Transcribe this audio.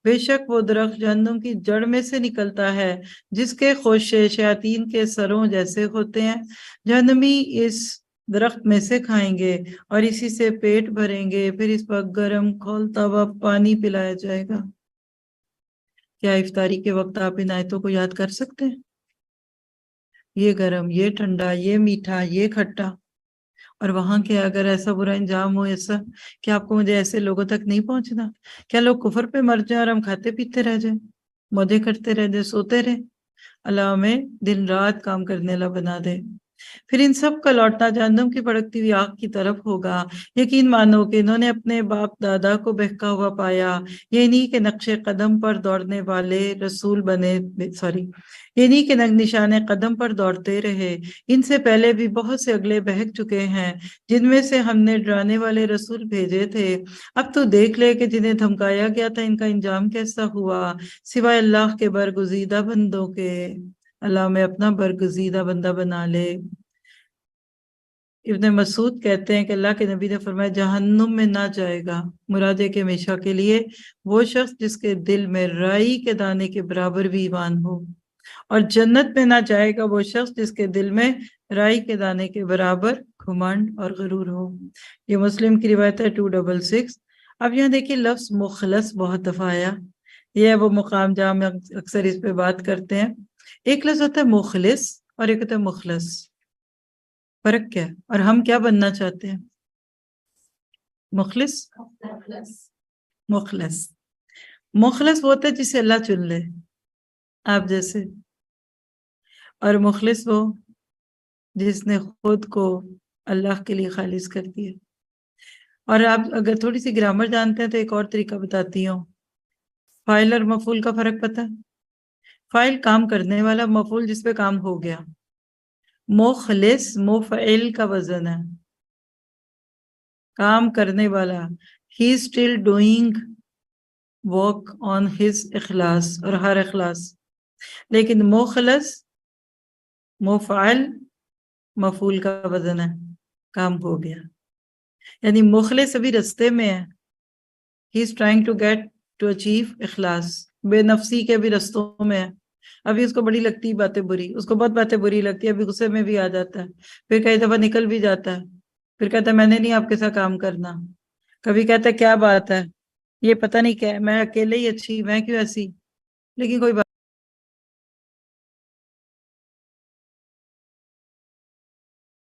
بے شک وہ درخت جہنم کی جڑ میں سے نکلتا ہے جس کے خوشے شیاطین کے سروں جیسے ہوتے ہیں۔ جہنمی اس درخت میں سے کھائیں گے اور اسی سے پیٹ بھریں گے، پھر اس پر گرم کھولتا ہوا پانی پلایا جائے گا۔ کیا افطاری کے وقت آپ ان آیتوں کو یاد کر سکتے ہیں؟ یہ گرم، یہ ٹھنڈا، یہ میٹھا، یہ کھٹا، اور وہاں کے اگر ایسا برا انجام ہو، ایسا کہ آپ کو مجھے ایسے لوگوں تک نہیں پہنچنا، کیا لوگ کفر پہ مر جائیں اور ہم کھاتے پیتے رہ جائیں، مزے کرتے رہ جائیں، سوتے رہیں؟ اللہ ہمیں دن رات کام کرنے والا بنا دے۔ پھر ان سب کا لوٹنا جہنم کی بھڑکتی ہوئی آگ کی طرف ہوگا۔ یقین مانو کہ انہوں نے اپنے باپ دادا کو بہکا ہوا پایا، یہ نہیں کہ نقش قدم پر دوڑنے والے رسول بنے، یہ نہیں کہ نشان قدم پر دوڑتے رہے، ان سے پہلے بھی بہت سے اگلے بہک چکے ہیں جن میں سے ہم نے ڈرانے والے رسول بھیجے تھے۔ اب تو دیکھ لے کہ جنہیں دھمکایا گیا تھا ان کا انجام کیسا ہوا، سوائے اللہ کے برگزیدہ بندوں کے۔ اللہ میں اپنا برگزیدہ بندہ بنا لے۔ ابن مسعود کہتے ہیں کہ اللہ کے نبی نے فرمایا جہنم میں نہ جائے گا، مراد ہے کہ ہمیشہ کے لیے، وہ شخص جس کے دل میں رائی کے دانے کے برابر بھی ایمان ہو، اور جنت میں نہ جائے گا وہ شخص جس کے دل میں رائی کے دانے کے برابر گھمنڈ اور غرور ہو۔ یہ مسلم کی روایت ہے 266۔ اب یہاں دیکھیے لفظ مخلص بہت دفعہ آیا، یہ ہے وہ مقام جہاں ہم اکثر اس پہ بات کرتے ہیں۔ ایک لفظ ہوتا ہے مخلص اور ایک ہوتا ہے مخلص، فرق کیا ہے؟ اور ہم کیا بننا چاہتے ہیں؟ مخلص مخلص وہ ہوتا ہے جسے اللہ چن لے، آپ جیسے، اور مخلص وہ جس نے خود کو اللہ کے لیے خالص کر دیا۔ اور آپ اگر تھوڑی سی گرامر جانتے ہیں تو ایک اور طریقہ بتاتی ہوں، فاعل اور مفعول کا فرق پتہ ہے؟ فاعل کام کرنے والا، مفعول جس پہ کام ہو گیا۔ مخلص مفعل کا وزن ہے، کام کرنے والا، he is still doing work on his اخلاص اور ہر اخلاص۔ لیکن مخلص مفعل مفعول کا وزن ہے، کام ہو گیا، یعنی مخلص ابھی رستے میں ہے، he is trying to get to achieve اخلاص، بے نفسی کے بھی رستوں میں ہے، ابھی اس کو بڑی لگتی باتیں بری، اس کو بہت باتیں بری لگتی ہے، ابھی غصے میں بھی آ جاتا ہے، پھر کئی دفعہ نکل بھی جاتا ہے، پھر کہتا ہے میں نے نہیں آپ کے ساتھ کام کرنا، کبھی کہتا ہے کیا بات ہے، یہ پتہ نہیں کیا ہے، میں اکیلے ہی اچھی، میں کیوں ایسی، لیکن کوئی بات